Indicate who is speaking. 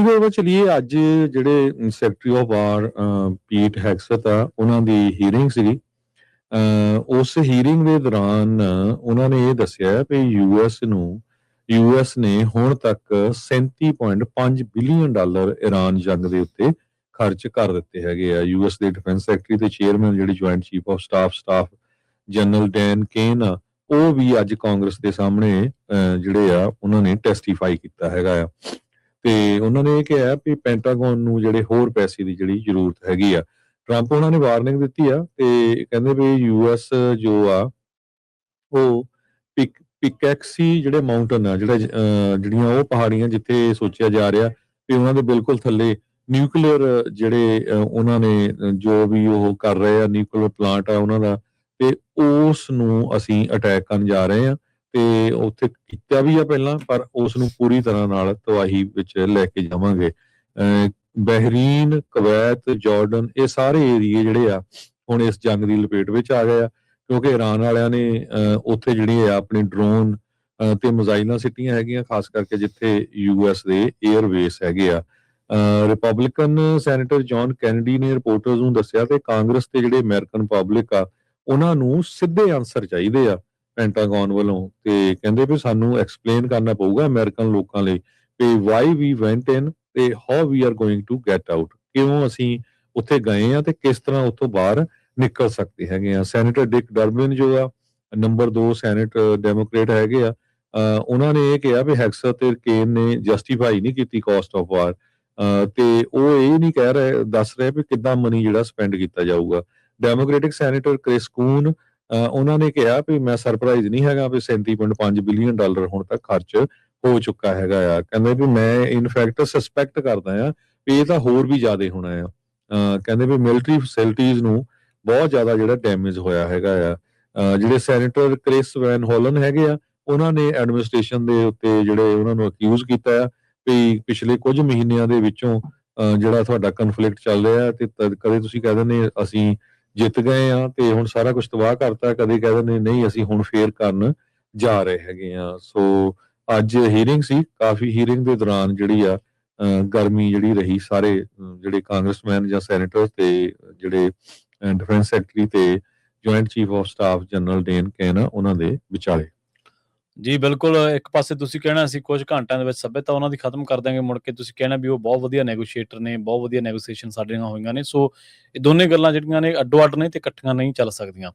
Speaker 1: ਖਬਰ ਚਲੀਏ ਅੱਜ ਜਿਹੜੇ ਸੈਕਟਰੀ ਆਫ ਵਾਰ ਪੀਟ ਹੈਗਸਟ ਆ ਉਹਨਾਂ ਦੀ ਹੀਅਰਿੰਗ ਸੀਗੀ। ਉਸ ਹੀਅਰਿੰਗ ਦੇ ਦੌਰਾਨ ਉਹਨਾਂ ਨੇ ਇਹ ਦੱਸਿਆ ਵੀ ਯੂਐਸ ਨੇ ਹੁਣ ਤੱਕ 37.5 ਬਿਲੀਅਨ ਡਾਲਰ ਈਰਾਨ ਜੰਗ ਦੇ ਉੱਤੇ ਖਰਚ ਕਰ ਦਿੱਤੇ ਹੈਗੇ ਆ। ਯੂਐਸ ਦੇ ਡਿਫੈਂਸ ਸੈਕਟਰੀ ਤੇ ਚੇਅਰਮੈਨ ਜਿਹੜੀ joint chief of staff general Dan Caine ਆ, ਉਹ ਵੀ ਅੱਜ ਕਾਂਗਰਸ ਦੇ ਸਾਹਮਣੇ ਜਿਹੜੇ ਆ ਉਹਨਾਂ ਨੇ ਟੈਸਟੀਫਾਈ ਕੀਤਾ ਹੈਗਾ ਆ ਤੇ ਉਹਨਾਂ ਨੇ ਇਹ ਕਿਹਾ ਵੀ ਪੈਂਟਾਗਨ ਨੂੰ ਜਿਹੜੇ ਹੋਰ ਪੈਸੇ ਦੀ ਜਿਹੜੀ ਜ਼ਰੂਰਤ ਹੈਗੀ ਆ। ਟਰੰਪ ਉਹਨਾਂ ਨੇ ਵਾਰਨਿੰਗ ਦਿੱਤੀ ਆ ਤੇ ਕਹਿੰਦੇ ਵੀ ਯੂਐਸ ਜੋ ਆ ਉਹ ਪਿਕੈਕਸੀ ਜਿਹੜੇ ਮਾਊਂਟਨ ਆ ਜਿਹੜੀਆਂ ਉਹ ਪਹਾੜੀਆਂ ਜਿੱਥੇ ਸੋਚਿਆ ਜਾ ਰਿਹਾ ਵੀ ਉਹਨਾਂ ਦੇ ਬਿਲਕੁਲ ਥੱਲੇ ਨਿਊਕਲੀਅਰ ਜਿਹੜੇ ਉਹਨਾਂ ਨੇ ਜੋ ਵੀ ਉਹ ਕਰ ਰਹੇ ਆ ਨਿਊਕਲੀਅਰ ਪਲਾਂਟ ਆ ਉਹਨਾਂ ਦਾ, ਤੇ ਉਸ ਨੂੰ ਅਸੀਂ ਅਟੈਕ ਕਰਨ ਜਾ ਰਹੇ ਆ ਤੇ ਉੱਥੇ ਕੀਤਾ ਵੀ ਆ ਪਹਿਲਾਂ, ਪਰ ਉਸ ਨੂੰ ਪੂਰੀ ਤਰ੍ਹਾਂ ਨਾਲ ਤਬਾਹੀ ਵਿੱਚ ਲੈ ਕੇ ਜਾਵਾਂਗੇ। ਬਹਿਰੀਨ, ਕੁਵੈਤ, ਜਾਰਡਨ ਇਹ ਸਾਰੇ ਏਰੀਏ ਜਿਹੜੇ ਆ ਹੁਣ ਇਸ ਜੰਗ ਦੀ ਲਪੇਟ ਵਿੱਚ ਆ ਗਏ ਆ ਕਿਉਂਕਿ ਈਰਾਨ ਵਾਲਿਆਂ ਨੇ ਉੱਥੇ ਜਿਹੜੇ ਆ ਆਪਣੀ ਡਰੋਨ ਤੇ ਮਿਜ਼ਾਈਲਾਂ ਸਿੱਟੀਆਂ ਹੈਗੀਆਂ, ਖਾਸ ਕਰਕੇ ਜਿੱਥੇ ਯੂਐਸ ਦੇ 에ਅਰਬੇਸ ਹੈਗੇ ਆ। ਰਿਪਬਲਿਕਨ ਸੈਨੇਟਰ ਜੌਨ ਕੈਨੇਡੀ ਨੇ ਰਿਪੋਰਟਰਸ ਨੂੰ ਦੱਸਿਆ ਤੇ ਕਾਂਗਰਸ ਤੇ ਜਿਹੜੇ ਅਮਰੀਕਨ ਪਬਲਿਕ ਆ ਉਹਨਾਂ ਨੂੰ ਸਿੱਧੇ ਆਨਸਰ ਚਾਹੀਦੇ ਆ ਪੈਂਟਾਗਨ ਵੱਲੋਂ, ਤੇ ਕਹਿੰਦੇ ਵੀ ਸਾਨੂੰ ਐਕਸਪਲੇਨ ਕਰਨਾ ਪਊਗਾ ਅਮਰੀਕਨ ਲੋਕਾਂ ਲਈ V Y we went in ਤੇ how we are going to get out, ਕਿਉਂ ਅਸੀਂ ਉੱਥੇ ਗਏ ਆ ਤੇ ਕਿਸ ਤਰ੍ਹਾਂ ਉੱਥੋਂ ਬਾਹਰ ਨਿਕਲ ਸਕਦੇ ਹੈਗੇ ਆ। ਸੈਨੇਟਰ ਡਿਕ ਡਰਬਨ ਜੋ ਆ ਨੰਬਰ 2 ਸੈਨੇਟ ਡੈਮੋਕ੍ਰੇਟ ਹੈਗੇ ਆ, ਉਹਨਾਂ ਨੇ ਇਹ ਕਿਹਾ ਵੀ ਹੈਗਸਟ ਤੇ ਕੇਨ ਨੇ ਜਸਟੀਫਾਈ ਨਹੀਂ ਕੀਤੀ ਕਾਸਟ ਆਫ ਵਾਰ, ਤੇ ਉਹ ਇਹ ਨਹੀਂ ਦੱਸ ਰਹੇ ਵੀ ਕਿੱਦਾਂ ਮਨੀ ਜਿਹੜਾ ਸਪੈਂਡ ਕੀਤਾ ਜਾਊਗਾ। ਡੈਮੋਕ੍ਰੈਟਿਕ ਸੈਨੇਟਰ ਕ੍ਰਿਸ ਕੂਨ ਉਹਨਾਂ ਨੇ ਕਿਹਾ ਵੀ ਮੈਂ ਸਰਪ੍ਰਾਈਜ਼ ਨਹੀਂ ਹੈਗਾ ਵੀ 37.5 ਬਿਲੀਅਨ ਡਾਲਰ ਹੁਣ ਤੱਕ ਖਰਚ ਹੋ ਚੁੱਕਾ ਹੈਗਾ ਆ। ਕਹਿੰਦੇ ਵੀ ਮੈਂ ਇਨਫੈਕਟ ਸਸਪੈਕਟ ਕਰਦਾ ਆ ਵੀ ਇਹ ਤਾਂ ਹੋਰ ਵੀ ਜ਼ਿਆਦਾ ਹੋਣਾ ਆ। ਕਹਿੰਦੇ ਵੀ ਮਿਲਟਰੀ ਫੈਸਿਲਿਟੀਜ਼ ਨੂੰ ਬਹੁਤ ਜ਼ਿਆਦਾ ਜਿਹੜਾ ਡੈਮੇਜ ਹੋਇਆ ਹੈਗਾ ਆ। ਜਿਹੜੇ ਸੈਨੇਟਰ ਕ੍ਰਿਸ ਵੈਨ ਹੋਲਨ ਹੈਗੇ ਆ ਉਹਨਾਂ ਨੇ ਐਡਮਿਨਿਸਟ੍ਰੇਸ਼ਨ ਦੇ ਉੱਤੇ ਜਿਹੜੇ ਉਹਨਾਂ ਨੂੰ ਅਕਿਊਜ਼ ਕੀਤਾ ਆ ਵੀ ਪਿਛਲੇ ਕੁਝ ਮਹੀਨਿਆਂ ਦੇ ਵਿੱਚੋਂ ਜਿਹੜਾ ਤੁਹਾਡਾ ਕਨਫਲਿਕਟ ਚੱਲ ਰਿਹਾ ਤੇ ਕਦੇ ਤੁਸੀਂ ਕਹਿ ਦਿੰਦੇ ਅਸੀਂ ਜਿੱਤ ਗਏ ਆ ਤੇ ਹੁਣ ਸਾਰਾ ਕੁਝ ਤਬਾਹ ਕਰਤਾ, ਕਦੇ ਕਹਿ ਦਿੰਦੇ ਨਹੀਂ ਅਸੀਂ ਹੁਣ ਫੇਰ ਕਰਨ ਜਾ ਰਹੇ ਹੈਗੇ ਆ। ਸੋ ਅੱਜ ਹੀਅਰਿੰਗ ਸੀ, ਕਾਫੀ ਹੀਅਰਿੰਗ ਦੇ ਦੌਰਾਨ ਜਿਹੜੀ ਆ ਗਰਮੀ ਜਿਹੜੀ ਰਹੀ ਸਾਰੇ ਜਿਹੜੇ ਕਾਂਗਰਸਮੈਨ ਜਾਂ ਸੈਨੇਟਰ ਤੇ ਜਿਹੜੇ ਡਿਫੈਂਸ ਸੈਕਟਰੀ ਤੇ joint chief of staff general Dan Caine ਆ ਉਹਨਾਂ ਦੇ ਵਿਚਾਲੇ।
Speaker 2: ਜੀ ਬਿਲਕੁਲ, ਇੱਕ ਪਾਸੇ ਤੁਸੀਂ ਕਹਿਣਾ ਸੀ ਕੁਝ ਘੰਟਿਆਂ ਦੇ ਵਿੱਚ ਸਭਿਅਤਾ ਉਹਨਾਂ ਦੀ ਖਤਮ ਕਰ ਦਾਂਗੇ, ਮੁੜ ਕੇ ਤੁਸੀਂ ਕਹਿਣਾ ਵੀ ਉਹ ਬਹੁਤ ਵਧੀਆ ਨੈਗੋਸ਼ੀਏਟਰ ਨੇ, ਬਹੁਤ ਵਧੀਆ ਨੈਗੋਸੀਏਸ਼ਨ ਸਾਡੇ ਨਾਲ ਹੋਈਆਂ ਨੇ। ਸੋ ਇਹ ਦੋਨੇ ਗੱਲਾਂ ਜਿਹੜੀਆਂ ਨੇ ਅੱਡੋ ਅੱਡ ਨੇ ਤੇ ਇਕੱਠੀਆਂ ਨਹੀਂ ਚੱਲ ਸਕਦੀਆਂ।